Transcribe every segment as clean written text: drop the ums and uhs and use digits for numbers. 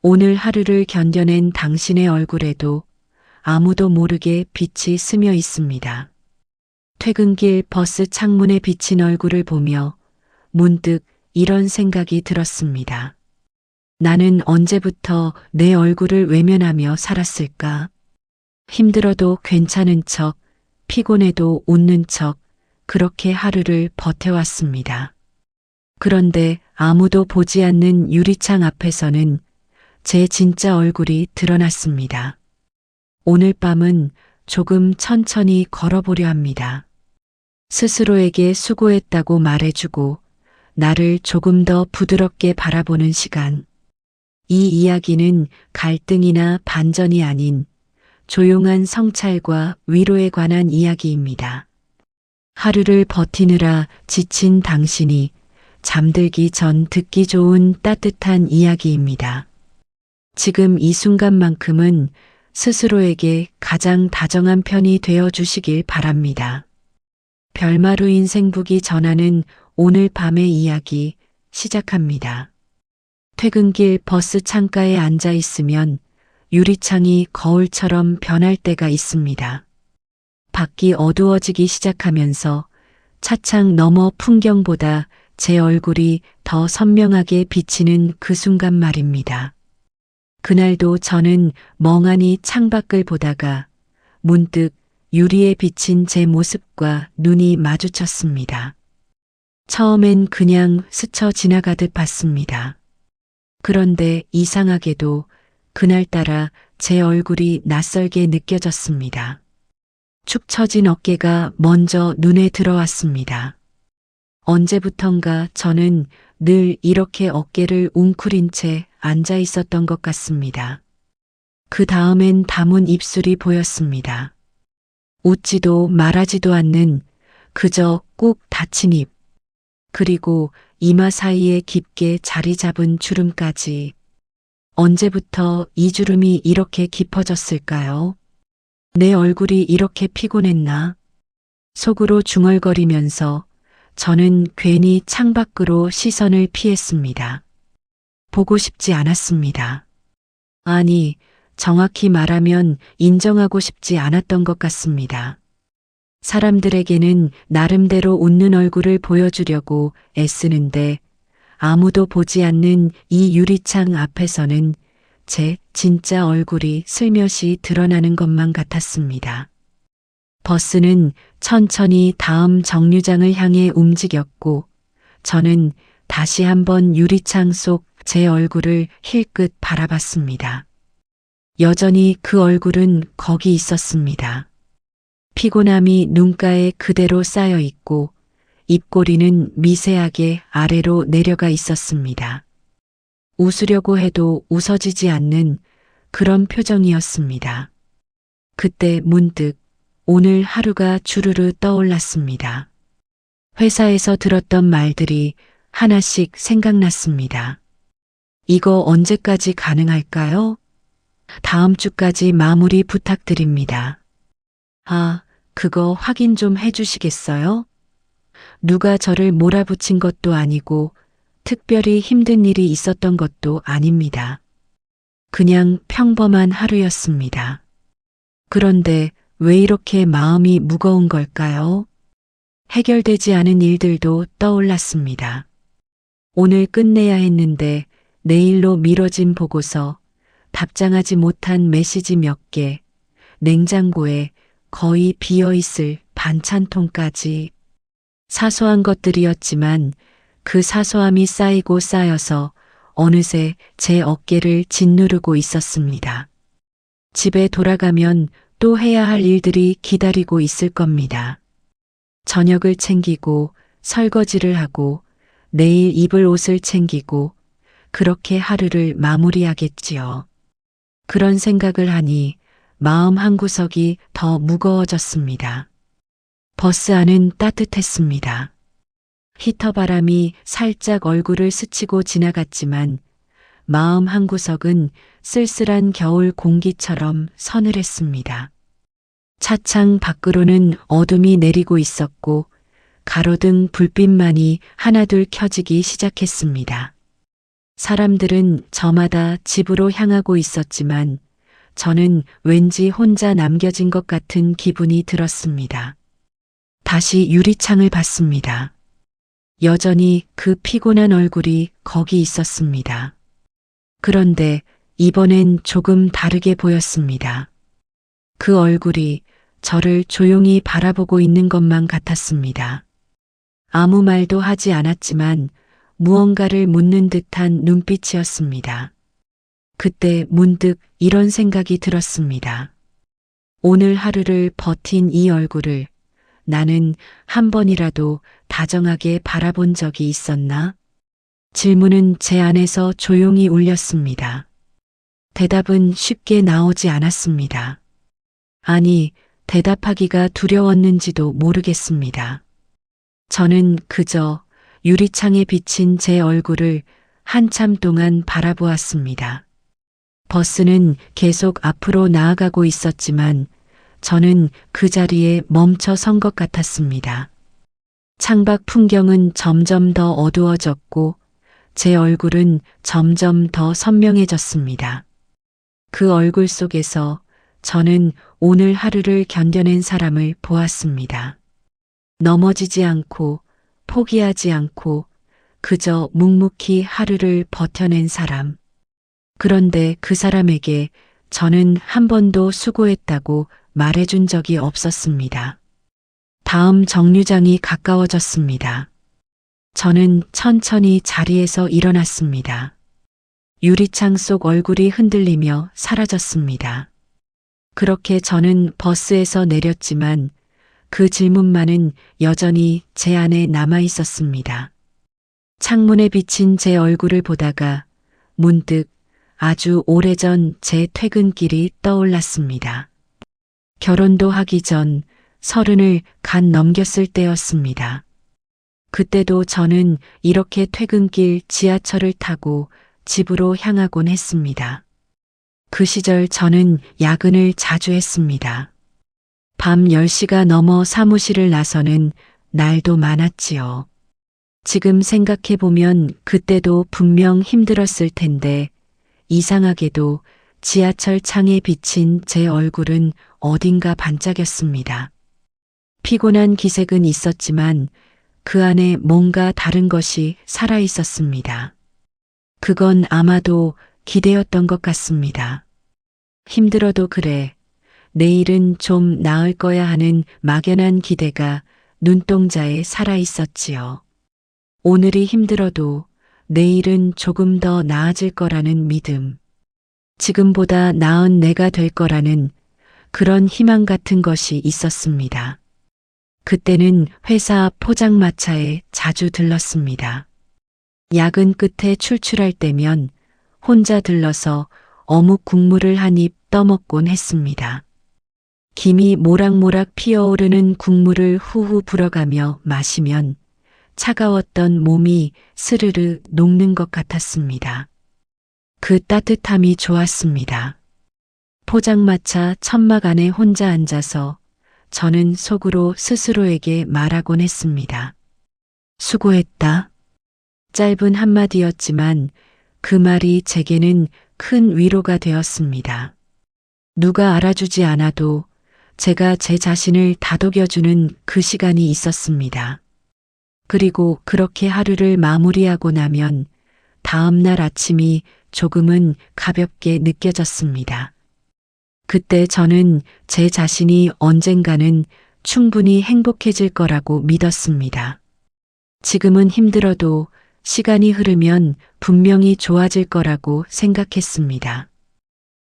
오늘 하루를 견뎌낸 당신의 얼굴에도 아무도 모르게 빛이 스며 있습니다. 퇴근길 버스 창문에 비친 얼굴을 보며 문득 이런 생각이 들었습니다. 나는 언제부터 내 얼굴을 외면하며 살았을까? 힘들어도 괜찮은 척, 피곤해도 웃는 척, 그렇게 하루를 버텨왔습니다. 그런데 아무도 보지 않는 유리창 앞에서는 제 진짜 얼굴이 드러났습니다. 오늘 밤은 조금 천천히 걸어보려 합니다. 스스로에게 수고했다고 말해주고 나를 조금 더 부드럽게 바라보는 시간. 이 이야기는 갈등이나 반전이 아닌 조용한 성찰과 위로에 관한 이야기입니다. 하루를 버티느라 지친 당신이 잠들기 전 듣기 좋은 따뜻한 이야기입니다. 지금 이 순간만큼은 스스로에게 가장 다정한 편이 되어 주시길 바랍니다. 별마루 인생북이 전하는 오늘 밤의 이야기 시작합니다. 퇴근길 버스 창가에 앉아 있으면 유리창이 거울처럼 변할 때가 있습니다. 밖이 어두워지기 시작하면서 차창 너머 풍경보다 제 얼굴이 더 선명하게 비치는 그 순간 말입니다. 그날도 저는 멍하니 창밖을 보다가 문득 유리에 비친 제 모습과 눈이 마주쳤습니다. 처음엔 그냥 스쳐 지나가듯 봤습니다. 그런데 이상하게도 그날따라 제 얼굴이 낯설게 느껴졌습니다. 축 처진 어깨가 먼저 눈에 들어왔습니다. 언제부턴가 저는 늘 이렇게 어깨를 웅크린 채 앉아 있었던 것 같습니다. 그 다음엔 담은 입술이 보였습니다. 웃지도 말하지도 않는 그저 꾹 닫힌 입, 그리고 이마 사이에 깊게 자리 잡은 주름까지. 언제부터 이 주름이 이렇게 깊어졌을까요? 내 얼굴이 이렇게 피곤했나? 속으로 중얼거리면서 저는 괜히 창밖으로 시선을 피했습니다. 보고 싶지 않았습니다. 아니, 정확히 말하면 인정하고 싶지 않았던 것 같습니다. 사람들에게는 나름대로 웃는 얼굴을 보여주려고 애쓰는데 아무도 보지 않는 이 유리창 앞에서는 제 진짜 얼굴이 슬며시 드러나는 것만 같았습니다. 버스는 천천히 다음 정류장을 향해 움직였고 저는 다시 한번 유리창 속 제 얼굴을 힐끗 바라봤습니다. 여전히 그 얼굴은 거기 있었습니다. 피곤함이 눈가에 그대로 쌓여 있고 입꼬리는 미세하게 아래로 내려가 있었습니다. 웃으려고 해도 웃어지지 않는 그런 표정이었습니다. 그때 문득 오늘 하루가 주르르 떠올랐습니다. 회사에서 들었던 말들이 하나씩 생각났습니다. 이거 언제까지 가능할까요? 다음 주까지 마무리 부탁드립니다. 아, 그거 확인 좀 해주시겠어요? 누가 저를 몰아붙인 것도 아니고 특별히 힘든 일이 있었던 것도 아닙니다. 그냥 평범한 하루였습니다. 그런데 왜 이렇게 마음이 무거운 걸까요? 해결되지 않은 일들도 떠올랐습니다. 오늘 끝내야 했는데 내일로 미뤄진 보고서, 답장하지 못한 메시지 몇 개, 냉장고에 거의 비어있을 반찬통까지. 사소한 것들이었지만 그 사소함이 쌓이고 쌓여서 어느새 제 어깨를 짓누르고 있었습니다. 집에 돌아가면 또 해야 할 일들이 기다리고 있을 겁니다. 저녁을 챙기고 설거지를 하고 내일 입을 옷을 챙기고 그렇게 하루를 마무리하겠지요. 그런 생각을 하니 마음 한구석이 더 무거워졌습니다. 버스 안은 따뜻했습니다. 히터 바람이 살짝 얼굴을 스치고 지나갔지만 마음 한구석은 쓸쓸한 겨울 공기처럼 서늘했습니다. 차창 밖으로는 어둠이 내리고 있었고 가로등 불빛만이 하나둘 켜지기 시작했습니다. 사람들은 저마다 집으로 향하고 있었지만 저는 왠지 혼자 남겨진 것 같은 기분이 들었습니다. 다시 유리창을 봤습니다. 여전히 그 피곤한 얼굴이 거기 있었습니다. 그런데 이번엔 조금 다르게 보였습니다. 그 얼굴이 저를 조용히 바라보고 있는 것만 같았습니다. 아무 말도 하지 않았지만 무언가를 묻는 듯한 눈빛이었습니다. 그때 문득 이런 생각이 들었습니다. 오늘 하루를 버틴 이 얼굴을 나는 한 번이라도 다정하게 바라본 적이 있었나? 질문은 제 안에서 조용히 울렸습니다. 대답은 쉽게 나오지 않았습니다. 아니, 대답하기가 두려웠는지도 모르겠습니다. 저는 그저 유리창에 비친 제 얼굴을 한참 동안 바라보았습니다. 버스는 계속 앞으로 나아가고 있었지만 저는 그 자리에 멈춰 선 것 같았습니다. 창밖 풍경은 점점 더 어두워졌고 제 얼굴은 점점 더 선명해졌습니다. 그 얼굴 속에서 저는 오늘 하루를 견뎌낸 사람을 보았습니다. 넘어지지 않고 포기하지 않고 그저 묵묵히 하루를 버텨낸 사람. 그런데 그 사람에게 저는 한 번도 수고했다고 말해준 적이 없었습니다. 다음 정류장이 가까워졌습니다. 저는 천천히 자리에서 일어났습니다. 유리창 속 얼굴이 흔들리며 사라졌습니다. 그렇게 저는 버스에서 내렸지만 그 질문만은 여전히 제 안에 남아 있었습니다. 창문에 비친 제 얼굴을 보다가 문득 아주 오래전 제 퇴근길이 떠올랐습니다. 결혼도 하기 전 30을 갓 넘겼을 때였습니다. 그때도 저는 이렇게 퇴근길 지하철을 타고 집으로 향하곤 했습니다. 그 시절 저는 야근을 자주 했습니다. 밤 10시가 넘어 사무실을 나서는 날도 많았지요. 지금 생각해보면 그때도 분명 힘들었을 텐데 이상하게도 지하철 창에 비친 제 얼굴은 어딘가 반짝였습니다. 피곤한 기색은 있었지만 그 안에 뭔가 다른 것이 살아 있었습니다. 그건 아마도 기대였던 것 같습니다. 힘들어도 그래. 내일은 좀 나을 거야 하는 막연한 기대가 눈동자에 살아 있었지요. 오늘이 힘들어도 내일은 조금 더 나아질 거라는 믿음. 지금보다 나은 내가 될 거라는 그런 희망 같은 것이 있었습니다. 그때는 회사 앞 포장마차에 자주 들렀습니다. 야근 끝에 출출할 때면 혼자 들러서 어묵 국물을 한 입 떠먹곤 했습니다. 김이 모락모락 피어오르는 국물을 후후 불어가며 마시면 차가웠던 몸이 스르르 녹는 것 같았습니다. 그 따뜻함이 좋았습니다. 포장마차 천막 안에 혼자 앉아서 저는 속으로 스스로에게 말하곤 했습니다. 수고했다. 짧은 한마디였지만 그 말이 제게는 큰 위로가 되었습니다. 누가 알아주지 않아도 제가 제 자신을 다독여주는 그 시간이 있었습니다. 그리고 그렇게 하루를 마무리하고 나면 다음 날 아침이 조금은 가볍게 느껴졌습니다. 그때 저는 제 자신이 언젠가는 충분히 행복해질 거라고 믿었습니다. 지금은 힘들어도 시간이 흐르면 분명히 좋아질 거라고 생각했습니다.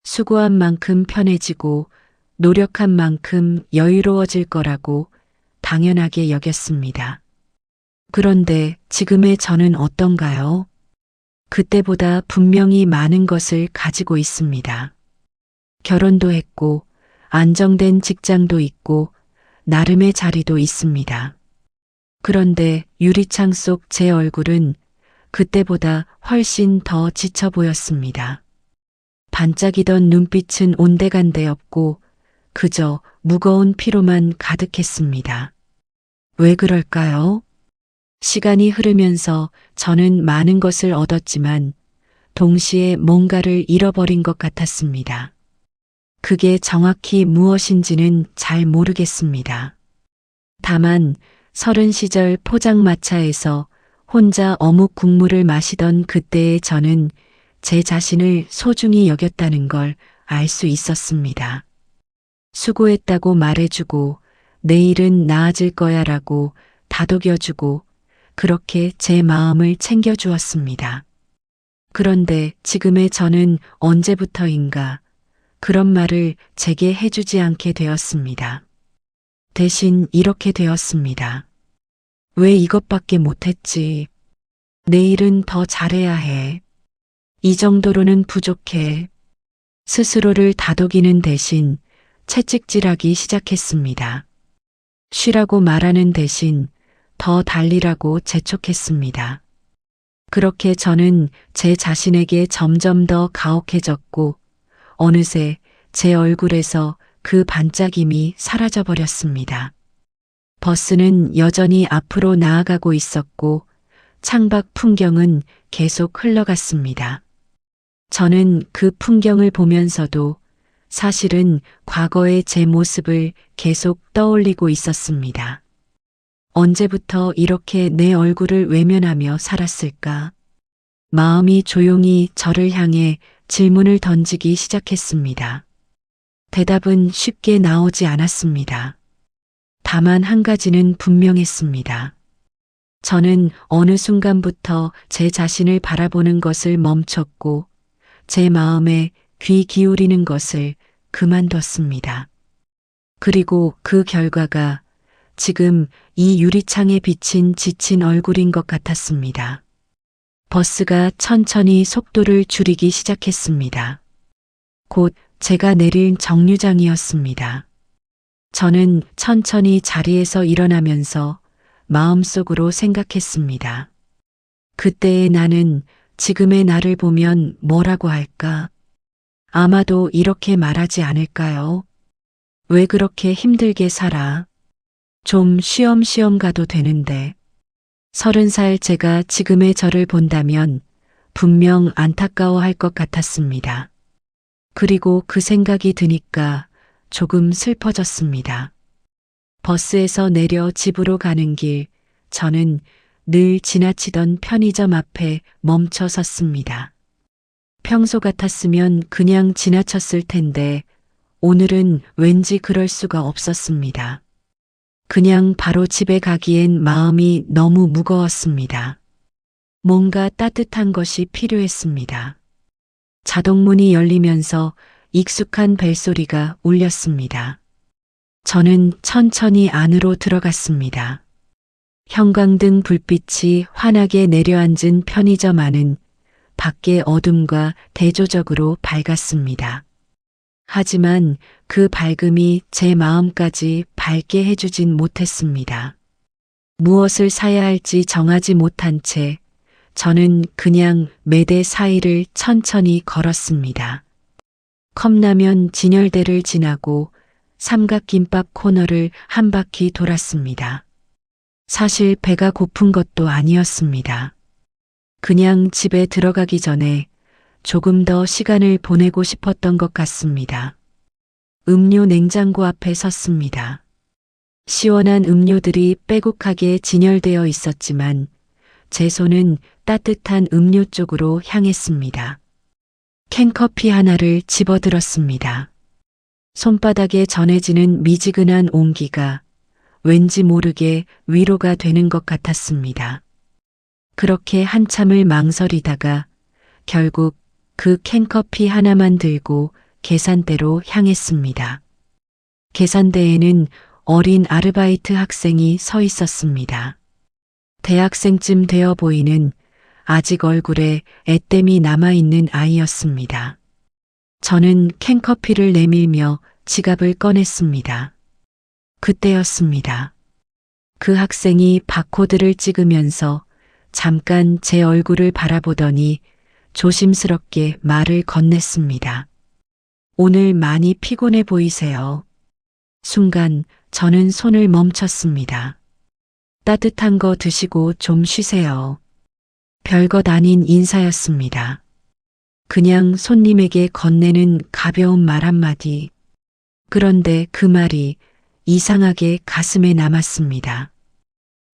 수고한 만큼 편해지고 노력한 만큼 여유로워질 거라고 당연하게 여겼습니다. 그런데 지금의 저는 어떤가요? 그때보다 분명히 많은 것을 가지고 있습니다. 결혼도 했고 안정된 직장도 있고 나름의 자리도 있습니다. 그런데 유리창 속 제 얼굴은 그때보다 훨씬 더 지쳐 보였습니다. 반짝이던 눈빛은 온데간데 없고 그저 무거운 피로만 가득했습니다. 왜 그럴까요? 시간이 흐르면서 저는 많은 것을 얻었지만 동시에 뭔가를 잃어버린 것 같았습니다. 그게 정확히 무엇인지는 잘 모르겠습니다. 다만 30시절 포장마차에서 혼자 어묵 국물을 마시던 그때의 저는 제 자신을 소중히 여겼다는 걸 알 수 있었습니다. 수고했다고 말해주고 내일은 나아질 거야 라고 다독여주고 그렇게 제 마음을 챙겨주었습니다. 그런데 지금의 저는 언제부터인가 그런 말을 제게 해주지 않게 되었습니다. 대신 이렇게 되었습니다. 왜 이것밖에 못했지? 내일은 더 잘해야 해. 이 정도로는 부족해. 스스로를 다독이는 대신 채찍질하기 시작했습니다. 쉬라고 말하는 대신 더 달리라고 재촉했습니다. 그렇게 저는 제 자신에게 점점 더 가혹해졌고 어느새 제 얼굴에서 그 반짝임이 사라져 버렸습니다. 버스는 여전히 앞으로 나아가고 있었고 창밖 풍경은 계속 흘러갔습니다. 저는 그 풍경을 보면서도 사실은 과거의 제 모습을 계속 떠올리고 있었습니다. 언제부터 이렇게 내 얼굴을 외면하며 살았을까? 마음이 조용히 저를 향해 질문을 던지기 시작했습니다. 대답은 쉽게 나오지 않았습니다. 다만 한 가지는 분명했습니다. 저는 어느 순간부터 제 자신을 바라보는 것을 멈췄고 제 마음에 귀 기울이는 것을 그만뒀습니다. 그리고 그 결과가 지금 이 유리창에 비친 지친 얼굴인 것 같았습니다. 버스가 천천히 속도를 줄이기 시작했습니다. 곧 제가 내릴 정류장이었습니다. 저는 천천히 자리에서 일어나면서 마음속으로 생각했습니다. 그때의 나는 지금의 나를 보면 뭐라고 할까? 아마도 이렇게 말하지 않을까요? 왜 그렇게 힘들게 살아? 좀 쉬엄쉬엄 가도 되는데. 30살 제가 지금의 저를 본다면 분명 안타까워할 것 같았습니다. 그리고 그 생각이 드니까 조금 슬퍼졌습니다. 버스에서 내려 집으로 가는 길, 저는 늘 지나치던 편의점 앞에 멈춰 섰습니다. 평소 같았으면 그냥 지나쳤을 텐데 오늘은 왠지 그럴 수가 없었습니다. 그냥 바로 집에 가기엔 마음이 너무 무거웠습니다. 뭔가 따뜻한 것이 필요했습니다. 자동문이 열리면서 익숙한 벨소리가 울렸습니다. 저는 천천히 안으로 들어갔습니다. 형광등 불빛이 환하게 내려앉은 편의점 안은 밖의 어둠과 대조적으로 밝았습니다. 하지만 그 밝음이 제 마음까지 밝게 해주진 못했습니다. 무엇을 사야 할지 정하지 못한 채 저는 그냥 매대 사이를 천천히 걸었습니다. 컵라면 진열대를 지나고 삼각김밥 코너를 한 바퀴 돌았습니다. 사실 배가 고픈 것도 아니었습니다. 그냥 집에 들어가기 전에 조금 더 시간을 보내고 싶었던 것 같습니다. 음료 냉장고 앞에 섰습니다. 시원한 음료들이 빼곡하게 진열되어 있었지만 제 손은 따뜻한 음료 쪽으로 향했습니다. 캔커피 하나를 집어들었습니다. 손바닥에 전해지는 미지근한 온기가 왠지 모르게 위로가 되는 것 같았습니다. 그렇게 한참을 망설이다가 결국 그 캔커피 하나만 들고 계산대로 향했습니다. 계산대에는 어린 아르바이트 학생이 서 있었습니다. 대학생쯤 되어 보이는 아직 얼굴에 애땜이 남아있는 아이였습니다. 저는 캔커피를 내밀며 지갑을 꺼냈습니다. 그때였습니다. 그 학생이 바코드를 찍으면서 잠깐 제 얼굴을 바라보더니 조심스럽게 말을 건넸습니다. 오늘 많이 피곤해 보이세요. 순간 저는 손을 멈췄습니다. 따뜻한 거 드시고 좀 쉬세요. 별것 아닌 인사였습니다. 그냥 손님에게 건네는 가벼운 말 한마디. 그런데 그 말이 이상하게 가슴에 남았습니다.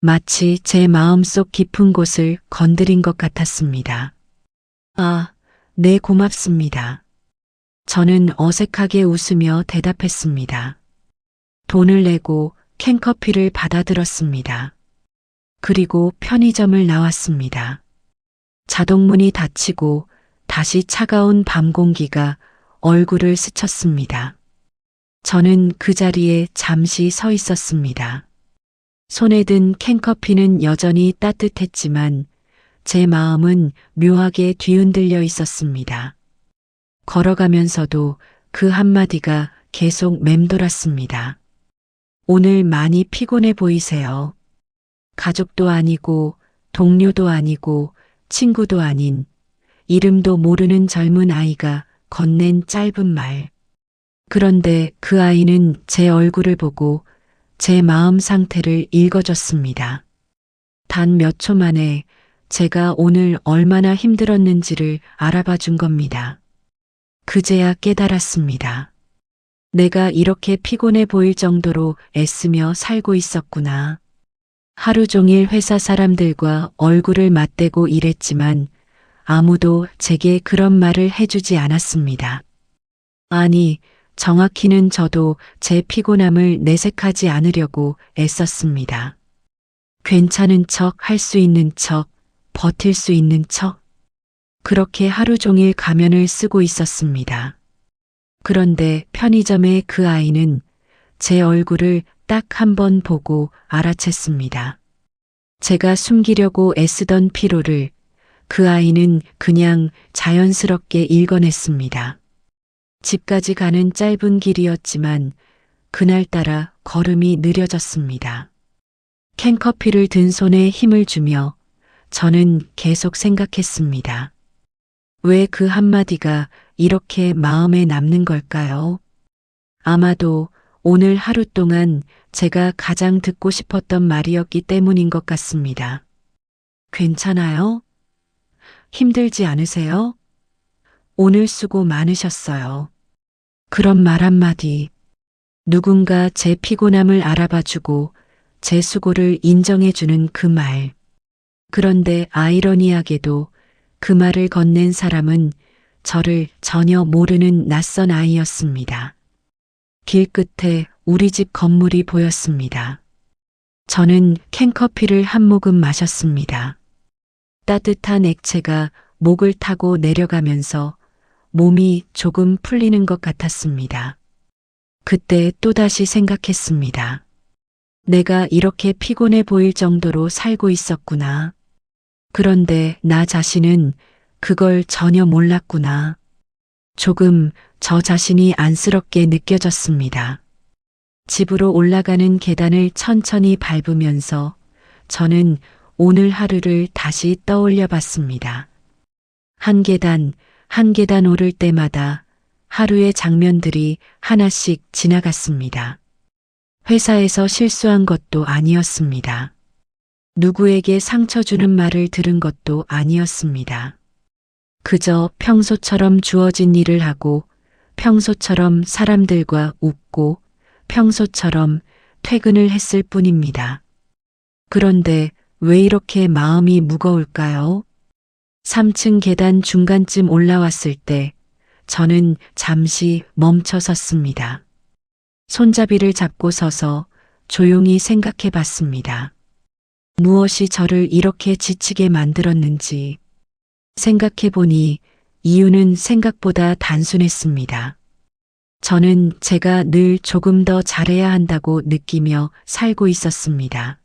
마치 제 마음속 깊은 곳을 건드린 것 같았습니다. 아, 네, 고맙습니다. 저는 어색하게 웃으며 대답했습니다. 돈을 내고 캔커피를 받아들었습니다. 그리고 편의점을 나왔습니다. 자동문이 닫히고 다시 차가운 밤 공기가 얼굴을 스쳤습니다. 저는 그 자리에 잠시 서 있었습니다. 손에 든 캔커피는 여전히 따뜻했지만 제 마음은 묘하게 뒤흔들려 있었습니다. 걸어가면서도 그 한마디가 계속 맴돌았습니다. 오늘 많이 피곤해 보이세요. 가족도 아니고 동료도 아니고 친구도 아닌 이름도 모르는 젊은 아이가 건넨 짧은 말. 그런데 그 아이는 제 얼굴을 보고 제 마음 상태를 읽어줬습니다. 단 몇 초 만에 제가 오늘 얼마나 힘들었는지를 알아봐 준 겁니다. 그제야 깨달았습니다. 내가 이렇게 피곤해 보일 정도로 애쓰며 살고 있었구나. 하루 종일 회사 사람들과 얼굴을 맞대고 일했지만 아무도 제게 그런 말을 해주지 않았습니다. 아니, 정확히는 저도 제 피곤함을 내색하지 않으려고 애썼습니다. 괜찮은 척, 할 수 있는 척, 버틸 수 있는 척. 그렇게 하루 종일 가면을 쓰고 있었습니다. 그런데 편의점의 그 아이는 제 얼굴을 딱 한 번 보고 알아챘습니다. 제가 숨기려고 애쓰던 피로를 그 아이는 그냥 자연스럽게 읽어냈습니다. 집까지 가는 짧은 길이었지만 그날따라 걸음이 느려졌습니다. 캔커피를 든 손에 힘을 주며 저는 계속 생각했습니다. 왜 그 한마디가 이렇게 마음에 남는 걸까요? 아마도 오늘 하루 동안 제가 가장 듣고 싶었던 말이었기 때문인 것 같습니다. 괜찮아요? 힘들지 않으세요? 오늘 수고 많으셨어요. 그런 말 한마디. 누군가 제 피곤함을 알아봐주고 제 수고를 인정해주는 그 말. 그런데 아이러니하게도 그 말을 건넨 사람은 저를 전혀 모르는 낯선 아이였습니다. 길 끝에 우리 집 건물이 보였습니다. 저는 캔커피를 한 모금 마셨습니다. 따뜻한 액체가 목을 타고 내려가면서 몸이 조금 풀리는 것 같았습니다. 그때 또다시 생각했습니다. 내가 이렇게 피곤해 보일 정도로 살고 있었구나. 그런데 나 자신은 그걸 전혀 몰랐구나. 조금 저 자신이 안쓰럽게 느껴졌습니다. 집으로 올라가는 계단을 천천히 밟으면서 저는 오늘 하루를 다시 떠올려 봤습니다. 한 계단, 한 계단 오를 때마다 하루의 장면들이 하나씩 지나갔습니다. 회사에서 실수한 것도 아니었습니다. 누구에게 상처 주는 말을 들은 것도 아니었습니다. 그저 평소처럼 주어진 일을 하고 평소처럼 사람들과 웃고 평소처럼 퇴근을 했을 뿐입니다. 그런데 왜 이렇게 마음이 무거울까요? 3층 계단 중간쯤 올라왔을 때 저는 잠시 멈춰 섰습니다. 손잡이를 잡고 서서 조용히 생각해 봤습니다. 무엇이 저를 이렇게 지치게 만들었는지 생각해 보니 이유는 생각보다 단순했습니다. 저는 제가 늘 조금 더 잘해야 한다고 느끼며 살고 있었습니다.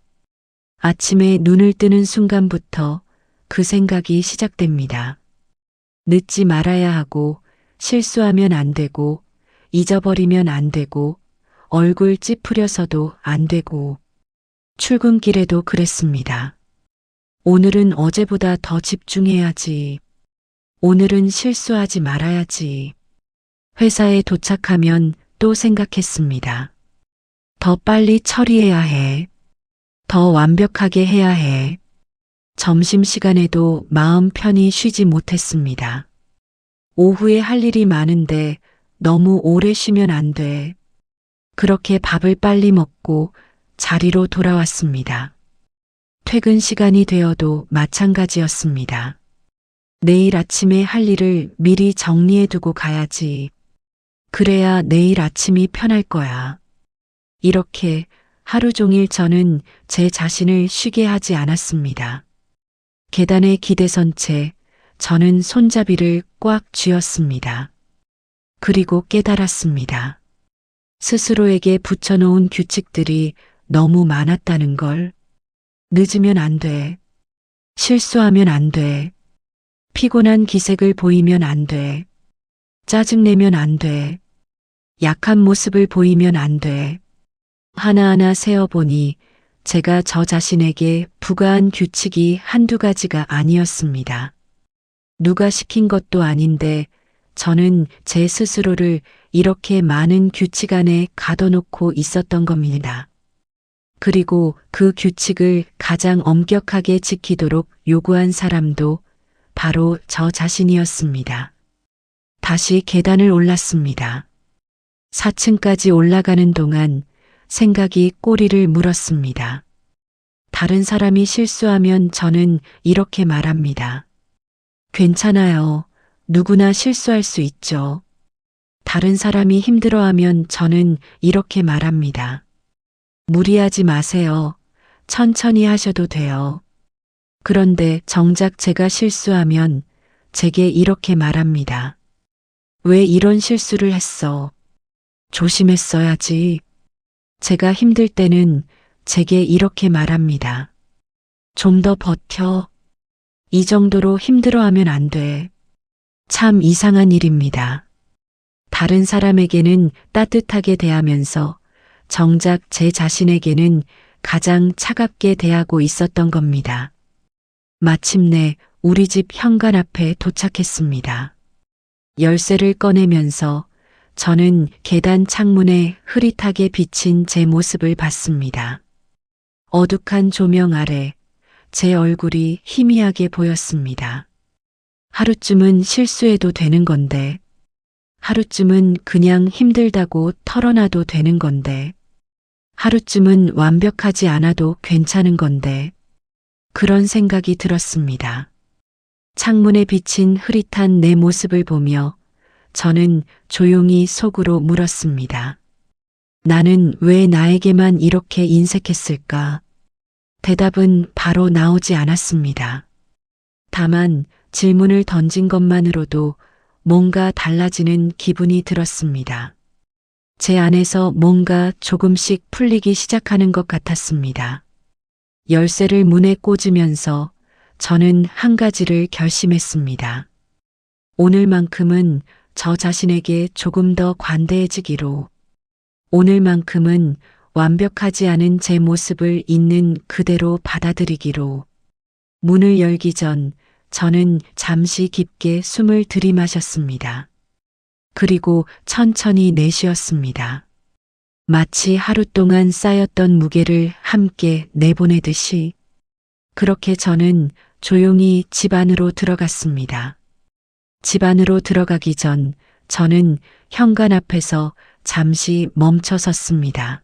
아침에 눈을 뜨는 순간부터 그 생각이 시작됩니다. 늦지 말아야 하고 실수하면 안 되고 잊어버리면 안 되고 얼굴 찌푸려서도 안 되고 출근길에도 그랬습니다. 오늘은 어제보다 더 집중해야지. 오늘은 실수하지 말아야지. 회사에 도착하면 또 생각했습니다. 더 빨리 처리해야 해. 더 완벽하게 해야 해. 점심시간에도 마음 편히 쉬지 못했습니다. 오후에 할 일이 많은데 너무 오래 쉬면 안 돼. 그렇게 밥을 빨리 먹고 자리로 돌아왔습니다. 퇴근 시간이 되어도 마찬가지였습니다. 내일 아침에 할 일을 미리 정리해 두고 가야지. 그래야 내일 아침이 편할 거야. 이렇게 하루 종일 저는 제 자신을 쉬게 하지 않았습니다. 계단에 기대선 채 저는 손잡이를 꽉 쥐었습니다. 그리고 깨달았습니다. 스스로에게 붙여놓은 규칙들이 너무 많았다는 걸. 늦으면 안 돼. 실수하면 안 돼. 피곤한 기색을 보이면 안 돼. 짜증내면 안 돼. 약한 모습을 보이면 안 돼. 하나하나 세어보니 제가 저 자신에게 부과한 규칙이 한두 가지가 아니었습니다. 누가 시킨 것도 아닌데 저는 제 스스로를 이렇게 많은 규칙 안에 가둬놓고 있었던 겁니다. 그리고 그 규칙을 가장 엄격하게 지키도록 요구한 사람도 바로 저 자신이었습니다. 다시 계단을 올랐습니다. 4층까지 올라가는 동안 생각이 꼬리를 물었습니다. 다른 사람이 실수하면 저는 이렇게 말합니다. 괜찮아요. 누구나 실수할 수 있죠. 다른 사람이 힘들어하면 저는 이렇게 말합니다. 무리하지 마세요. 천천히 하셔도 돼요. 그런데 정작 제가 실수하면 제게 이렇게 말합니다. 왜 이런 실수를 했어? 조심했어야지. 제가 힘들 때는 제게 이렇게 말합니다. 좀 더 버텨. 이 정도로 힘들어하면 안 돼. 참 이상한 일입니다. 다른 사람에게는 따뜻하게 대하면서 정작 제 자신에게는 가장 차갑게 대하고 있었던 겁니다. 마침내 우리 집 현관 앞에 도착했습니다. 열쇠를 꺼내면서 저는 계단 창문에 흐릿하게 비친 제 모습을 봤습니다. 어둑한 조명 아래 제 얼굴이 희미하게 보였습니다. 하루쯤은 실수해도 되는 건데, 하루쯤은 그냥 힘들다고 털어놔도 되는 건데, 하루쯤은 완벽하지 않아도 괜찮은 건데, 그런 생각이 들었습니다. 창문에 비친 흐릿한 내 모습을 보며 저는 조용히 속으로 물었습니다. 나는 왜 나에게만 이렇게 인색했을까? 대답은 바로 나오지 않았습니다. 다만 질문을 던진 것만으로도 뭔가 달라지는 기분이 들었습니다. 제 안에서 뭔가 조금씩 풀리기 시작하는 것 같았습니다. 열쇠를 문에 꽂으면서 저는 한 가지를 결심했습니다. 오늘만큼은 저 자신에게 조금 더 관대해지기로, 오늘만큼은 완벽하지 않은 제 모습을 있는 그대로 받아들이기로. 문을 열기 전 저는 잠시 깊게 숨을 들이마셨습니다. 그리고 천천히 내쉬었습니다. 마치 하루 동안 쌓였던 무게를 함께 내보내듯이. 그렇게 저는 조용히 집 안으로 들어갔습니다. 집 안으로 들어가기 전 저는 현관 앞에서 잠시 멈춰 섰습니다.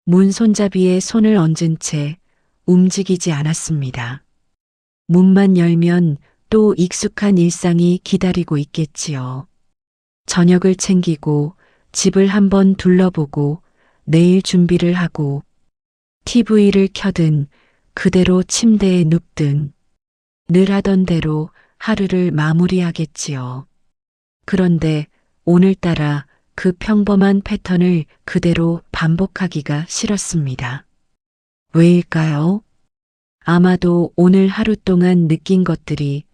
문 손잡이에 손을 얹은 채 움직이지 않았습니다. 문만 열면 또 익숙한 일상이 기다리고 있겠지요. 저녁을 챙기고 집을 한번 둘러보고 내일 준비를 하고 TV를 켜든 그대로 침대에 눕든 늘 하던 대로 하루를 마무리하겠지요. 그런데 오늘따라 그 평범한 패턴을 그대로 반복하기가 싫었습니다. 왜일까요? 아마도 오늘 하루 동안 느낀 것들이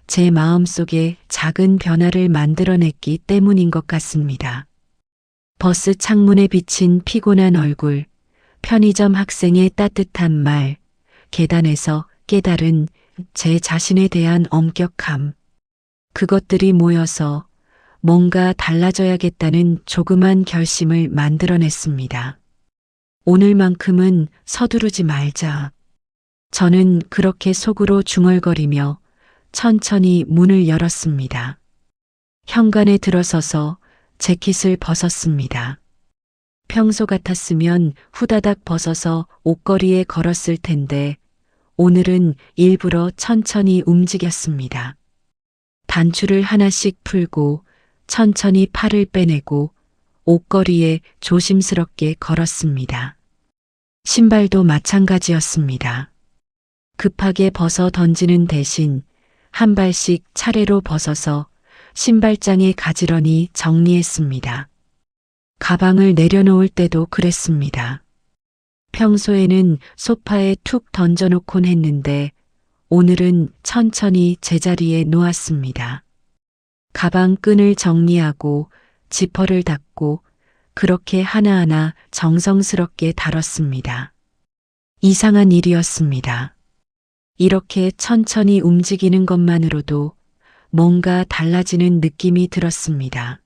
제 마음속에 작은 변화를 만들어냈기 때문인 것 같습니다. 버스 창문에 비친 피곤한 얼굴, 편의점 학생의 따뜻한 말, 계단에서 깨달은 제 자신에 대한 엄격함. 그것들이 모여서 뭔가 달라져야겠다는 조그만 결심을 만들어냈습니다. 오늘만큼은 서두르지 말자. 저는 그렇게 속으로 중얼거리며 천천히 문을 열었습니다. 현관에 들어서서 재킷을 벗었습니다. 평소 같았으면 후다닥 벗어서 옷걸이에 걸었을 텐데 오늘은 일부러 천천히 움직였습니다. 단추를 하나씩 풀고 천천히 팔을 빼내고 옷걸이에 조심스럽게 걸었습니다. 신발도 마찬가지였습니다. 급하게 벗어 던지는 대신 한 발씩 차례로 벗어서 신발장에 가지런히 정리했습니다. 가방을 내려놓을 때도 그랬습니다. 평소에는 소파에 툭 던져놓곤 했는데 오늘은 천천히 제자리에 놓았습니다. 가방 끈을 정리하고 지퍼를 닫고 그렇게 하나하나 정성스럽게 다뤘습니다. 이상한 일이었습니다. 이렇게 천천히 움직이는 것만으로도 뭔가 달라지는 느낌이 들었습니다.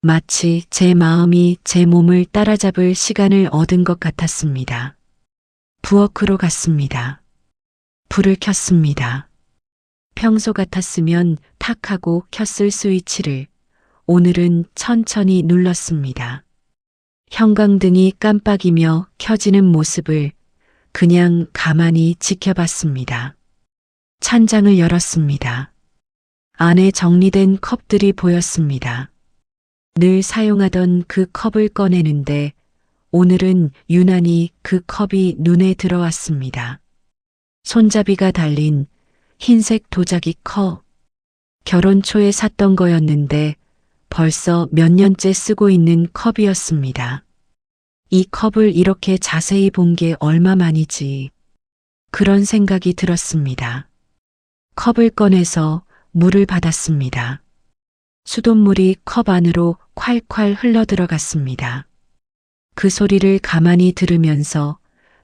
마치 제 마음이 제 몸을 따라잡을 시간을 얻은 것 같았습니다. 부엌으로 갔습니다. 불을 켰습니다. 평소 같았으면 탁 하고 켰을 스위치를 오늘은 천천히 눌렀습니다. 형광등이 깜빡이며 켜지는 모습을 그냥 가만히 지켜봤습니다. 찬장을 열었습니다. 안에 정리된 컵들이 보였습니다. 늘 사용하던 그 컵을 꺼내는데 오늘은 유난히 그 컵이 눈에 들어왔습니다. 손잡이가 달린 흰색 도자기 컵. 결혼 초에 샀던 거였는데 벌써 몇 년째 쓰고 있는 컵이었습니다. 이 컵을 이렇게 자세히 본 게 얼마만이지. 그런 생각이 들었습니다. 컵을 꺼내서 물을 받았습니다. 수돗물이 컵 안으로 콸콸 흘러들어갔습니다. 그 소리를 가만히 들으면서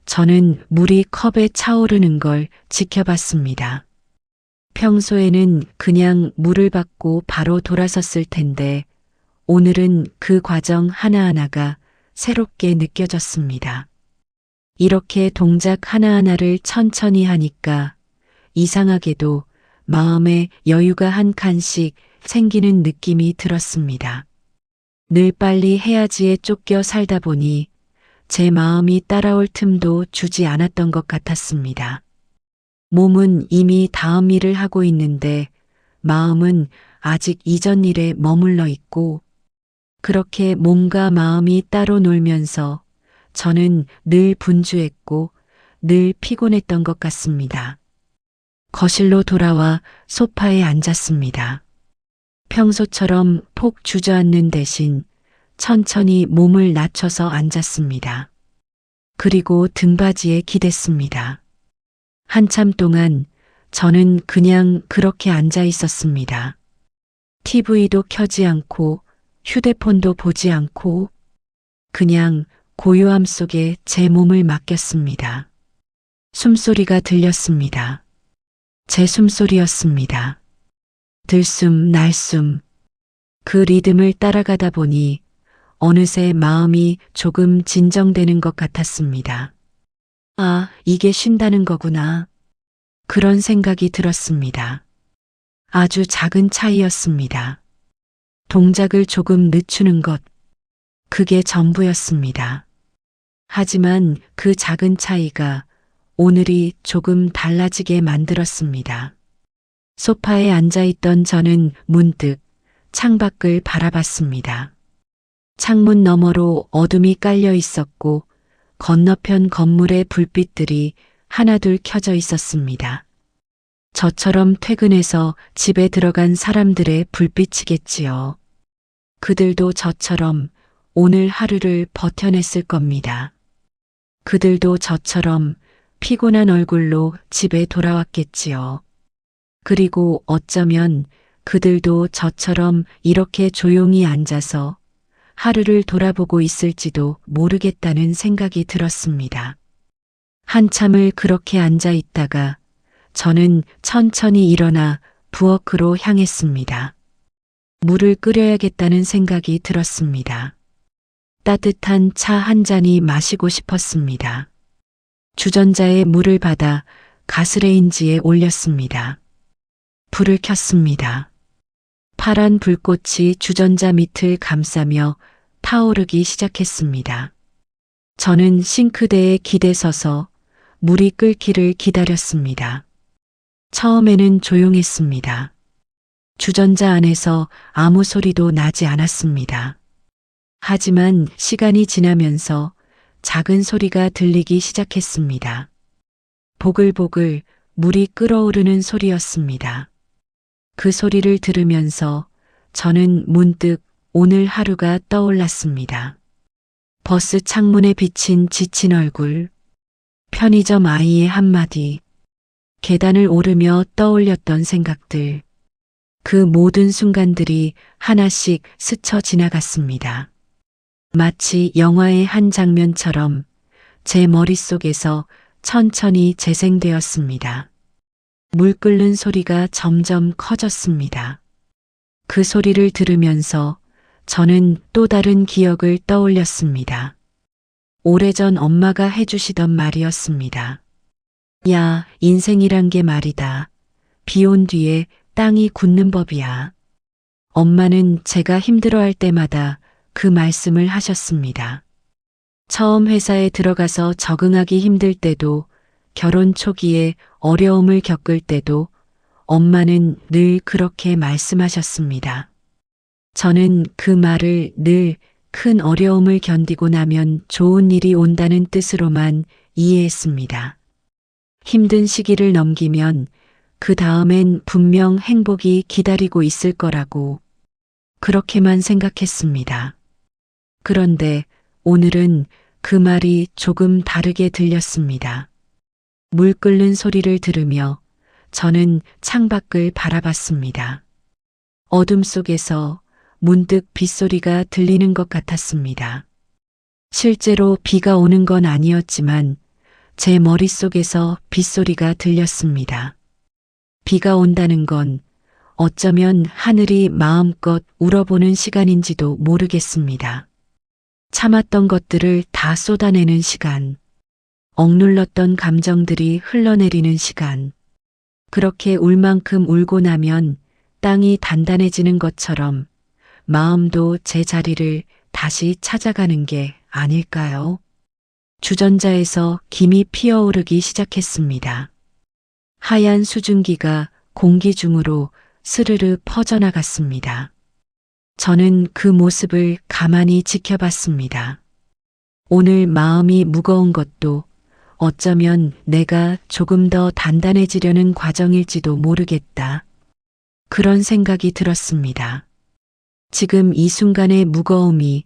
저는 물이 컵에 차오르는 걸 지켜봤습니다. 평소에는 그냥 물을 받고 바로 돌아섰을 텐데 오늘은 그 과정 하나하나가 새롭게 느껴졌습니다. 이렇게 동작 하나하나를 천천히 하니까 이상하게도 마음에 여유가 한 칸씩 생기는 느낌이 들었습니다. 늘 빨리 해야지에 쫓겨 살다 보니 제 마음이 따라올 틈도 주지 않았던 것 같았습니다. 몸은 이미 다음 일을 하고 있는데 마음은 아직 이전 일에 머물러 있고 그렇게 몸과 마음이 따로 놀면서 저는 늘 분주했고 늘 피곤했던 것 같습니다. 거실로 돌아와 소파에 앉았습니다. 평소처럼 폭 주저앉는 대신 천천히 몸을 낮춰서 앉았습니다. 그리고 등받이에 기댔습니다. 한참 동안 저는 그냥 그렇게 앉아 있었습니다. TV도 켜지 않고 휴대폰도 보지 않고 그냥 고요함 속에 제 몸을 맡겼습니다. 숨소리가 들렸습니다. 제 숨소리였습니다. 들숨 날숨. 그 리듬을 따라가다 보니 어느새 마음이 조금 진정되는 것 같았습니다. 아, 이게 쉰다는 거구나. 그런 생각이 들었습니다. 아주 작은 차이였습니다. 동작을 조금 늦추는 것. 그게 전부였습니다. 하지만 그 작은 차이가 오늘이 조금 달라지게 만들었습니다. 소파에 앉아있던 저는 문득 창밖을 바라봤습니다. 창문 너머로 어둠이 깔려 있었고 건너편 건물의 불빛들이 하나둘 켜져 있었습니다. 저처럼 퇴근해서 집에 들어간 사람들의 불빛이겠지요. 그들도 저처럼 오늘 하루를 버텨냈을 겁니다. 그들도 저처럼 피곤한 얼굴로 집에 돌아왔겠지요. 그리고 어쩌면 그들도 저처럼 이렇게 조용히 앉아서 하루를 돌아보고 있을지도 모르겠다는 생각이 들었습니다. 한참을 그렇게 앉아 있다가 저는 천천히 일어나 부엌으로 향했습니다. 물을 끓여야겠다는 생각이 들었습니다. 따뜻한 차 한 잔이 마시고 싶었습니다. 주전자에 물을 받아 가스레인지에 올렸습니다. 불을 켰습니다. 파란 불꽃이 주전자 밑을 감싸며 타오르기 시작했습니다. 저는 싱크대에 기대서서 물이 끓기를 기다렸습니다. 처음에는 조용했습니다. 주전자 안에서 아무 소리도 나지 않았습니다. 하지만 시간이 지나면서 작은 소리가 들리기 시작했습니다. 보글보글 물이 끓어오르는 소리였습니다. 그 소리를 들으면서 저는 문득 오늘 하루가 떠올랐습니다. 버스 창문에 비친 지친 얼굴, 편의점 아이의 한마디, 계단을 오르며 떠올렸던 생각들, 그 모든 순간들이 하나씩 스쳐 지나갔습니다. 마치 영화의 한 장면처럼 제 머릿속에서 천천히 재생되었습니다. 물 끓는 소리가 점점 커졌습니다. 그 소리를 들으면서 저는 또 다른 기억을 떠올렸습니다. 오래전 엄마가 해주시던 말이었습니다. 야, 인생이란 게 말이다. 비 온 뒤에 땅이 굳는 법이야. 엄마는 제가 힘들어할 때마다 그 말씀을 하셨습니다. 처음 회사에 들어가서 적응하기 힘들 때도, 결혼 초기에 어려움을 겪을 때도 엄마는 늘 그렇게 말씀하셨습니다. 저는 그 말을 늘 큰 어려움을 견디고 나면 좋은 일이 온다는 뜻으로만 이해했습니다. 힘든 시기를 넘기면 그 다음엔 분명 행복이 기다리고 있을 거라고 그렇게만 생각했습니다. 그런데 오늘은 그 말이 조금 다르게 들렸습니다. 물 끓는 소리를 들으며 저는 창밖을 바라봤습니다. 어둠 속에서 문득 빗소리가 들리는 것 같았습니다. 실제로 비가 오는 건 아니었지만 제 머릿속에서 빗소리가 들렸습니다. 비가 온다는 건 어쩌면 하늘이 마음껏 울어보는 시간인지도 모르겠습니다. 참았던 것들을 다 쏟아내는 시간, 억눌렀던 감정들이 흘러내리는 시간, 그렇게 울 만큼 울고 나면 땅이 단단해지는 것처럼 마음도 제 자리를 다시 찾아가는 게 아닐까요? 주전자에서 김이 피어오르기 시작했습니다. 하얀 수증기가 공기 중으로 스르르 퍼져나갔습니다. 저는 그 모습을 가만히 지켜봤습니다. 오늘 마음이 무거운 것도 어쩌면 내가 조금 더 단단해지려는 과정일지도 모르겠다. 그런 생각이 들었습니다. 지금 이 순간의 무거움이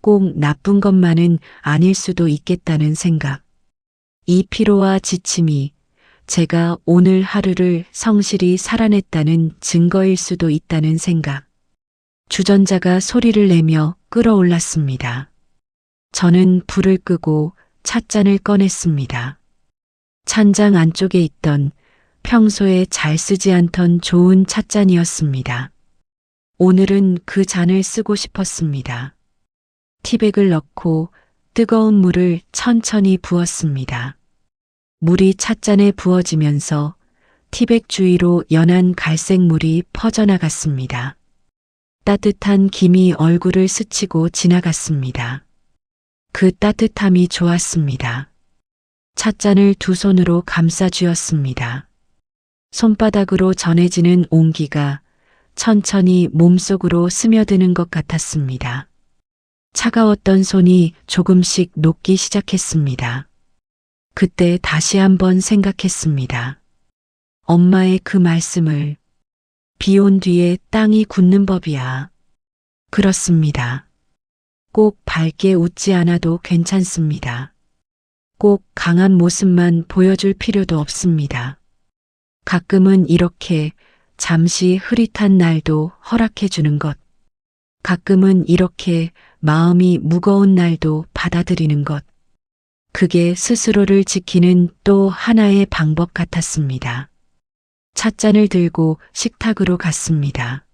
꼭 나쁜 것만은 아닐 수도 있겠다는 생각. 이 피로와 지침이 제가 오늘 하루를 성실히 살아냈다는 증거일 수도 있다는 생각. 주전자가 소리를 내며 끓어올랐습니다. 저는 불을 끄고 찻잔을 꺼냈습니다. 찬장 안쪽에 있던 평소에 잘 쓰지 않던 좋은 찻잔이었습니다. 오늘은 그 잔을 쓰고 싶었습니다. 티백을 넣고 뜨거운 물을 천천히 부었습니다. 물이 찻잔에 부어지면서 티백 주위로 연한 갈색물이 퍼져나갔습니다. 따뜻한 김이 얼굴을 스치고 지나갔습니다. 그 따뜻함이 좋았습니다. 찻잔을 두 손으로 감싸 쥐었습니다. 손바닥으로 전해지는 온기가 천천히 몸속으로 스며드는 것 같았습니다. 차가웠던 손이 조금씩 녹기 시작했습니다. 그때 다시 한번 생각했습니다. 엄마의 그 말씀을, 비 온 뒤에 땅이 굳는 법이야. 그렇습니다. 꼭 밝게 웃지 않아도 괜찮습니다. 꼭 강한 모습만 보여줄 필요도 없습니다. 가끔은 이렇게 잠시 흐릿한 날도 허락해 주는 것. 가끔은 이렇게 마음이 무거운 날도 받아들이는 것. 그게 스스로를 지키는 또 하나의 방법 같았습니다. 찻잔을 들고 식탁으로 갔습니다.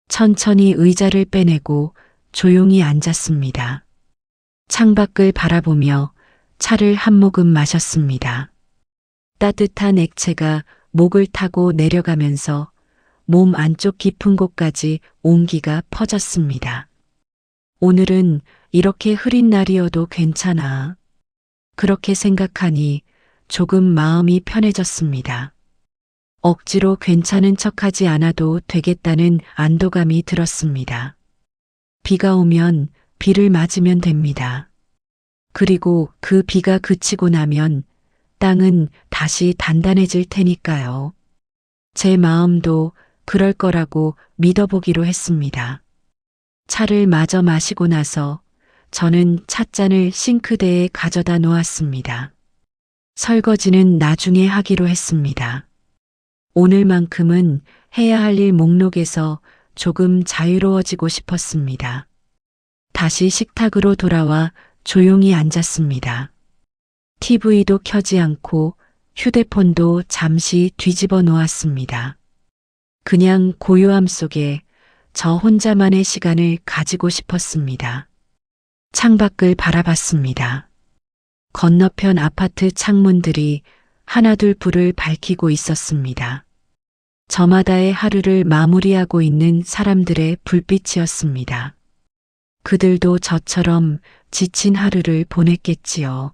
천천히 의자를 빼내고 조용히 앉았습니다. 창밖을 바라보며 차를 한 모금 마셨습니다. 따뜻한 액체가 목을 타고 내려가면서 몸 안쪽 깊은 곳까지 온기가 퍼졌습니다. 오늘은 이렇게 흐린 날이어도 괜찮아. 그렇게 생각하니 조금 마음이 편해졌습니다. 억지로 괜찮은 척하지 않아도 되겠다는 안도감이 들었습니다. 비가 오면 비를 맞으면 됩니다. 그리고 그 비가 그치고 나면 땅은 다시 단단해질 테니까요. 제 마음도 그럴 거라고 믿어보기로 했습니다. 차를 마저 마시고 나서 저는 찻잔을 싱크대에 가져다 놓았습니다. 설거지는 나중에 하기로 했습니다. 오늘만큼은 해야 할 일 목록에서 조금 자유로워지고 싶었습니다. 다시 식탁으로 돌아와 조용히 앉았습니다. TV도 켜지 않고 휴대폰도 잠시 뒤집어 놓았습니다. 그냥 고요함 속에 저 혼자만의 시간을 가지고 싶었습니다. 창밖을 바라봤습니다. 건너편 아파트 창문들이 하나둘 불을 밝히고 있었습니다. 저마다의 하루를 마무리하고 있는 사람들의 불빛이었습니다. 그들도 저처럼 지친 하루를 보냈겠지요.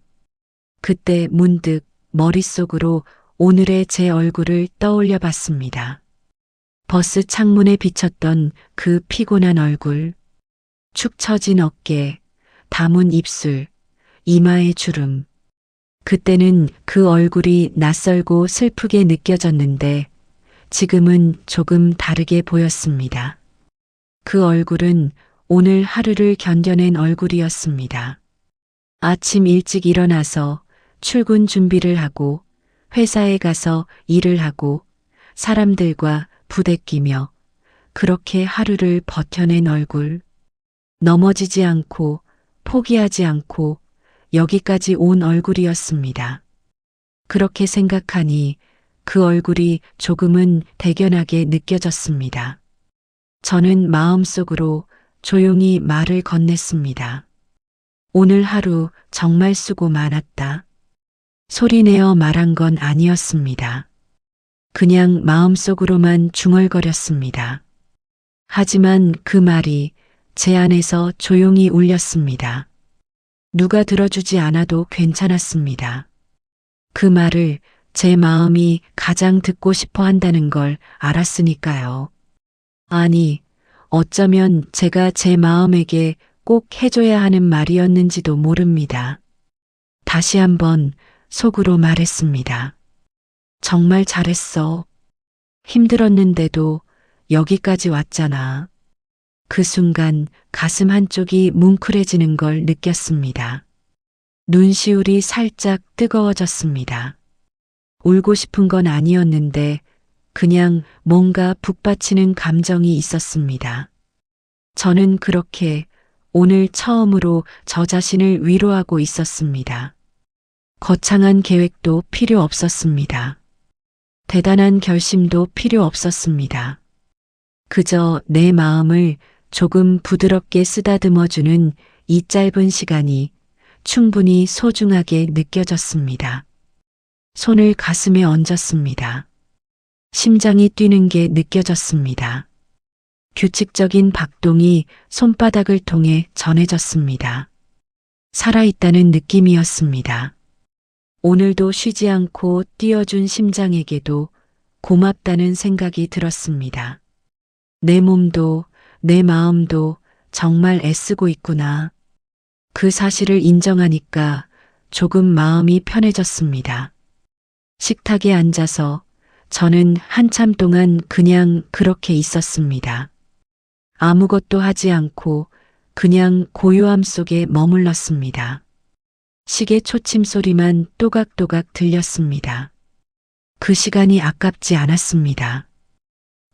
그때 문득 머릿속으로 오늘의 제 얼굴을 떠올려 봤습니다. 버스 창문에 비쳤던 그 피곤한 얼굴, 축 처진 어깨, 담은 입술, 이마의 주름. 그때는 그 얼굴이 낯설고 슬프게 느껴졌는데 지금은 조금 다르게 보였습니다. 그 얼굴은 오늘 하루를 견뎌낸 얼굴이었습니다. 아침 일찍 일어나서 출근 준비를 하고 회사에 가서 일을 하고 사람들과 부대끼며 그렇게 하루를 버텨낸 얼굴. 넘어지지 않고 포기하지 않고 여기까지 온 얼굴이었습니다. 그렇게 생각하니 그 얼굴이 조금은 대견하게 느껴졌습니다. 저는 마음속으로 조용히 말을 건넸습니다. 오늘 하루 정말 수고 많았다. 소리내어 말한 건 아니었습니다. 그냥 마음속으로만 중얼거렸습니다. 하지만 그 말이 제 안에서 조용히 울렸습니다. 누가 들어주지 않아도 괜찮았습니다. 그 말을 제 마음이 가장 듣고 싶어 한다는 걸 알았으니까요. 아니, 어쩌면 제가 제 마음에게 꼭 해줘야 하는 말이었는지도 모릅니다. 다시 한번 속으로 말했습니다. 정말 잘했어. 힘들었는데도 여기까지 왔잖아. 그 순간 가슴 한쪽이 뭉클해지는 걸 느꼈습니다. 눈시울이 살짝 뜨거워졌습니다. 울고 싶은 건 아니었는데 그냥 뭔가 북받치는 감정이 있었습니다. 저는 그렇게 오늘 처음으로 저 자신을 위로하고 있었습니다. 거창한 계획도 필요 없었습니다. 대단한 결심도 필요 없었습니다. 그저 내 마음을 조금 부드럽게 쓰다듬어주는 이 짧은 시간이 충분히 소중하게 느껴졌습니다. 손을 가슴에 얹었습니다. 심장이 뛰는 게 느껴졌습니다. 규칙적인 박동이 손바닥을 통해 전해졌습니다. 살아있다는 느낌이었습니다. 오늘도 쉬지 않고 뛰어준 심장에게도 고맙다는 생각이 들었습니다. 내 몸도 내 마음도 정말 애쓰고 있구나. 그 사실을 인정하니까 조금 마음이 편해졌습니다. 식탁에 앉아서 저는 한참 동안 그냥 그렇게 있었습니다. 아무것도 하지 않고 그냥 고요함 속에 머물렀습니다. 시계 초침 소리만 또각또각 들렸습니다. 그 시간이 아깝지 않았습니다.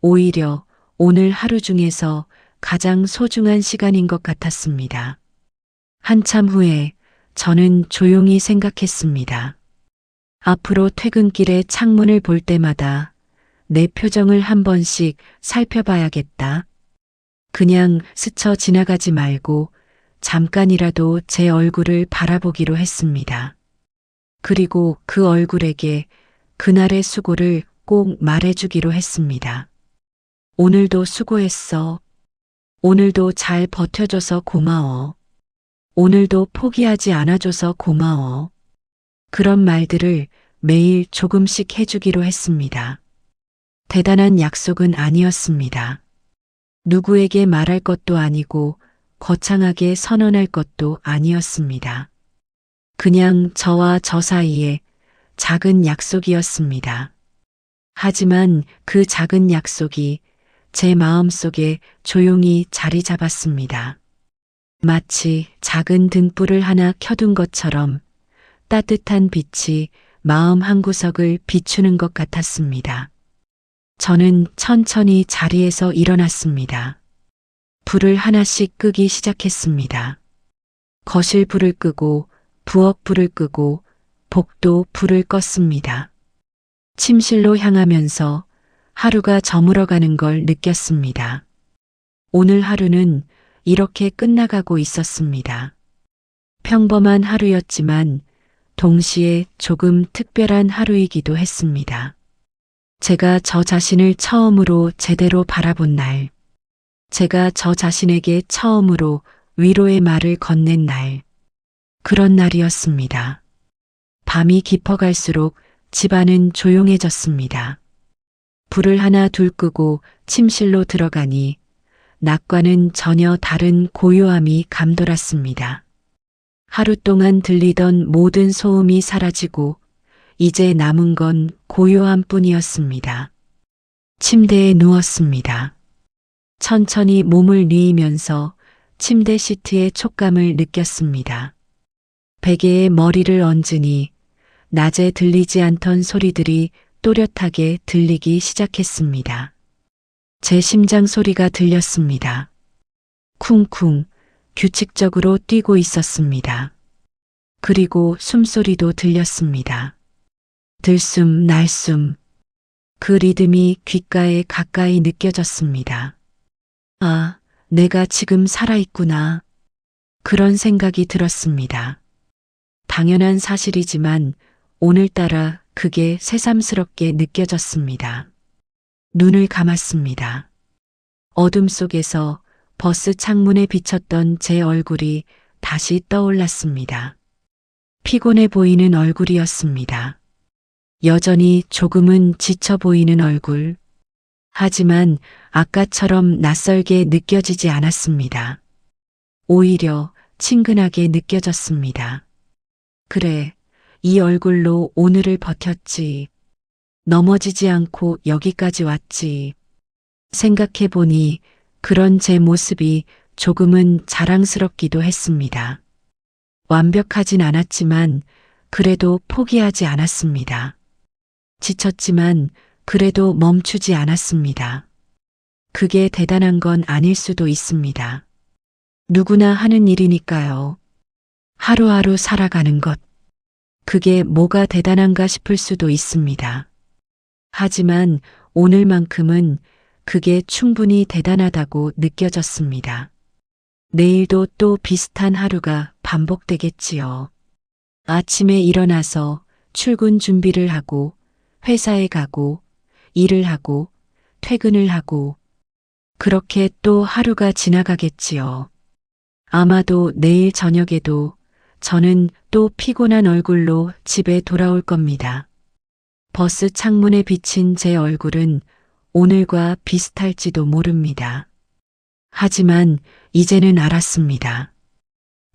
오히려 오늘 하루 중에서 가장 소중한 시간인 것 같았습니다. 한참 후에 저는 조용히 생각했습니다. 앞으로 퇴근길에 창문을 볼 때마다 내 표정을 한 번씩 살펴봐야겠다. 그냥 스쳐 지나가지 말고 잠깐이라도 제 얼굴을 바라보기로 했습니다. 그리고 그 얼굴에게 그날의 수고를 꼭 말해주기로 했습니다. 오늘도 수고했어. 오늘도 잘 버텨줘서 고마워. 오늘도 포기하지 않아줘서 고마워. 그런 말들을 매일 조금씩 해주기로 했습니다. 대단한 약속은 아니었습니다. 누구에게 말할 것도 아니고 거창하게 선언할 것도 아니었습니다. 그냥 저와 저 사이에 작은 약속이었습니다. 하지만 그 작은 약속이 제 마음속에 조용히 자리 잡았습니다. 마치 작은 등불을 하나 켜둔 것처럼 따뜻한 빛이 마음 한구석을 비추는 것 같았습니다. 저는 천천히 자리에서 일어났습니다. 불을 하나씩 끄기 시작했습니다. 거실 불을 끄고 부엌 불을 끄고 복도 불을 껐습니다. 침실로 향하면서 하루가 저물어가는 걸 느꼈습니다. 오늘 하루는 이렇게 끝나가고 있었습니다. 평범한 하루였지만 동시에 조금 특별한 하루이기도 했습니다. 제가 저 자신을 처음으로 제대로 바라본 날, 제가 저 자신에게 처음으로 위로의 말을 건넨 날, 그런 날이었습니다. 밤이 깊어갈수록 집안은 조용해졌습니다. 불을 하나 둘 끄고 침실로 들어가니 낮과는 전혀 다른 고요함이 감돌았습니다. 하루 동안 들리던 모든 소음이 사라지고 이제 남은 건 고요함 뿐이었습니다. 침대에 누웠습니다. 천천히 몸을 뉘으면서 침대 시트의 촉감을 느꼈습니다. 베개에 머리를 얹으니 낮에 들리지 않던 소리들이 또렷하게 들리기 시작했습니다. 제 심장 소리가 들렸습니다. 쿵쿵 규칙적으로 뛰고 있었습니다. 그리고 숨소리도 들렸습니다. 들숨 날숨. 그 리듬이 귓가에 가까이 느껴졌습니다. 아, 내가 지금 살아있구나. 그런 생각이 들었습니다. 당연한 사실이지만 오늘따라 그게 새삼스럽게 느껴졌습니다. 눈을 감았습니다. 어둠 속에서 버스 창문에 비쳤던 제 얼굴이 다시 떠올랐습니다. 피곤해 보이는 얼굴이었습니다. 여전히 조금은 지쳐 보이는 얼굴. 하지만 아까처럼 낯설게 느껴지지 않았습니다. 오히려 친근하게 느껴졌습니다. 그래, 이 얼굴로 오늘을 버텼지. 넘어지지 않고 여기까지 왔지. 생각해보니 그런 제 모습이 조금은 자랑스럽기도 했습니다. 완벽하진 않았지만 그래도 포기하지 않았습니다. 지쳤지만 그래도 멈추지 않았습니다. 그게 대단한 건 아닐 수도 있습니다. 누구나 하는 일이니까요. 하루하루 살아가는 것. 그게 뭐가 대단한가 싶을 수도 있습니다. 하지만 오늘만큼은 그게 충분히 대단하다고 느껴졌습니다. 내일도 또 비슷한 하루가 반복되겠지요. 아침에 일어나서 출근 준비를 하고 회사에 가고 일을 하고 퇴근을 하고 그렇게 또 하루가 지나가겠지요. 아마도 내일 저녁에도 저는 또 피곤한 얼굴로 집에 돌아올 겁니다. 버스 창문에 비친 제 얼굴은 오늘과 비슷할지도 모릅니다. 하지만 이제는 알았습니다.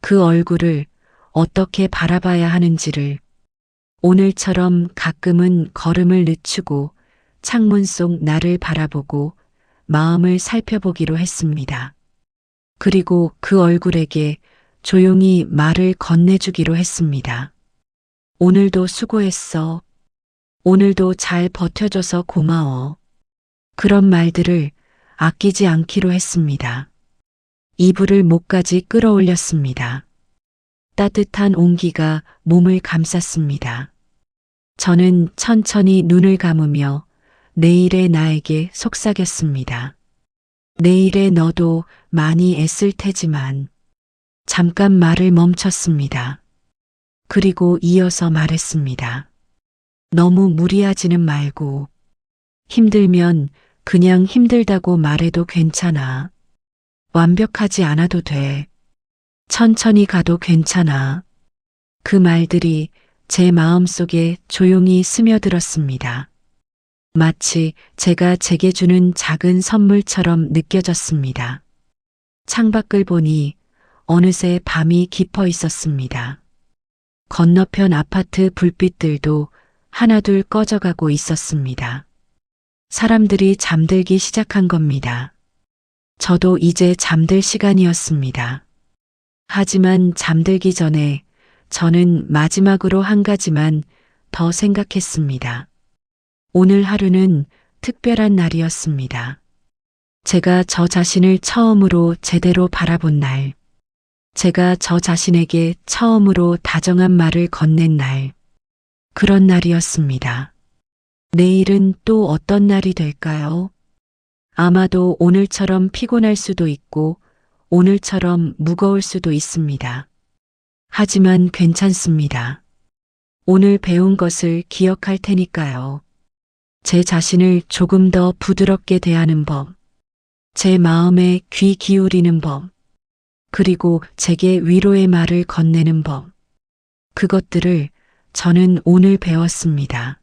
그 얼굴을 어떻게 바라봐야 하는지를. 오늘처럼 가끔은 걸음을 늦추고 창문 속 나를 바라보고 마음을 살펴보기로 했습니다. 그리고 그 얼굴에게 조용히 말을 건네주기로 했습니다. 오늘도 수고했어. 오늘도 잘 버텨줘서 고마워. 그런 말들을 아끼지 않기로 했습니다. 이불을 목까지 끌어올렸습니다. 따뜻한 온기가 몸을 감쌌습니다. 저는 천천히 눈을 감으며 내일의 나에게 속삭였습니다. 내일의 너도 많이 애쓸 테지만. 잠깐 말을 멈췄습니다. 그리고 이어서 말했습니다. 너무 무리하지는 말고 힘들면 그냥 힘들다고 말해도 괜찮아. 완벽하지 않아도 돼. 천천히 가도 괜찮아. 그 말들이 제 마음속에 조용히 스며들었습니다. 마치 제가 제게 주는 작은 선물처럼 느껴졌습니다. 창밖을 보니 어느새 밤이 깊어 있었습니다. 건너편 아파트 불빛들도 하나둘 꺼져가고 있었습니다. 사람들이 잠들기 시작한 겁니다. 저도 이제 잠들 시간이었습니다. 하지만 잠들기 전에 저는 마지막으로 한 가지만 더 생각했습니다. 오늘 하루는 특별한 날이었습니다. 제가 저 자신을 처음으로 제대로 바라본 날, 제가 저 자신에게 처음으로 다정한 말을 건넨 날, 그런 날이었습니다. 내일은 또 어떤 날이 될까요? 아마도 오늘처럼 피곤할 수도 있고, 오늘처럼 무거울 수도 있습니다. 하지만 괜찮습니다. 오늘 배운 것을 기억할 테니까요. 제 자신을 조금 더 부드럽게 대하는 법, 제 마음에 귀 기울이는 법, 그리고 제게 위로의 말을 건네는 법. 그것들을 저는 오늘 배웠습니다.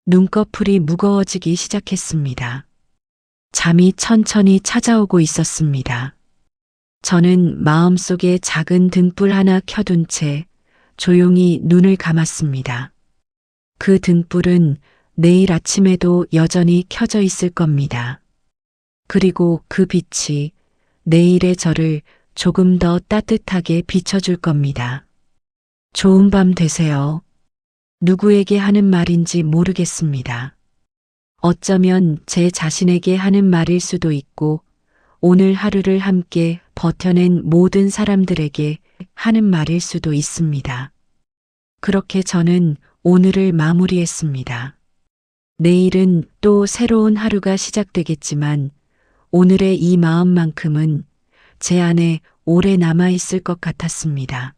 눈꺼풀이 무거워지기 시작했습니다. 잠이 천천히 찾아오고 있었습니다. 저는 마음속에 작은 등불 하나 켜둔 채 조용히 눈을 감았습니다. 그 등불은 내일 아침에도 여전히 켜져 있을 겁니다. 그리고 그 빛이 내일의 저를 조금 더 따뜻하게 비춰줄 겁니다. 좋은 밤 되세요. 누구에게 하는 말인지 모르겠습니다. 어쩌면 제 자신에게 하는 말일 수도 있고, 오늘 하루를 함께 버텨낸 모든 사람들에게 하는 말일 수도 있습니다. 그렇게 저는 오늘을 마무리했습니다. 내일은 또 새로운 하루가 시작되겠지만, 오늘의 이 마음만큼은 제 안에 오래 남아있을 것 같았습니다.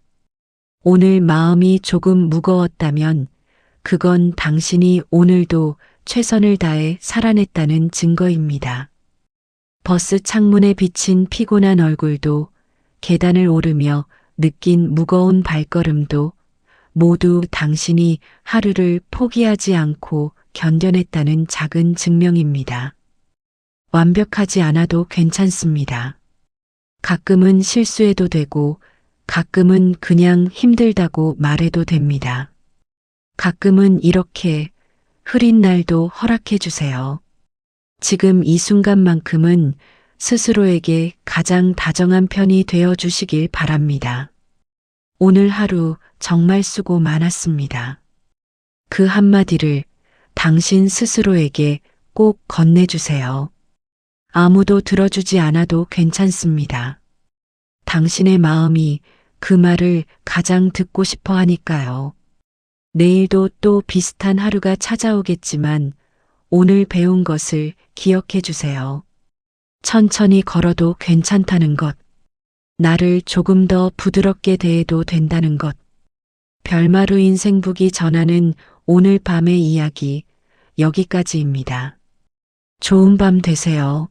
오늘 마음이 조금 무거웠다면 그건 당신이 오늘도 최선을 다해 살아냈다는 증거입니다. 버스 창문에 비친 피곤한 얼굴도, 계단을 오르며 느낀 무거운 발걸음도 모두 당신이 하루를 포기하지 않고 견뎌냈다는 작은 증명입니다. 완벽하지 않아도 괜찮습니다. 가끔은 실수해도 되고, 가끔은 그냥 힘들다고 말해도 됩니다. 가끔은 이렇게 흐린 날도 허락해 주세요. 지금 이 순간만큼은 스스로에게 가장 다정한 편이 되어 주시길 바랍니다. 오늘 하루 정말 수고 많았습니다. 그 한마디를 당신 스스로에게 꼭 건네주세요. 아무도 들어주지 않아도 괜찮습니다. 당신의 마음이 그 말을 가장 듣고 싶어 하니까요. 내일도 또 비슷한 하루가 찾아오겠지만 오늘 배운 것을 기억해 주세요. 천천히 걸어도 괜찮다는 것, 나를 조금 더 부드럽게 대해도 된다는 것. 별마루 인생북이 전하는 오늘 밤의 이야기, 여기까지입니다. 좋은 밤 되세요.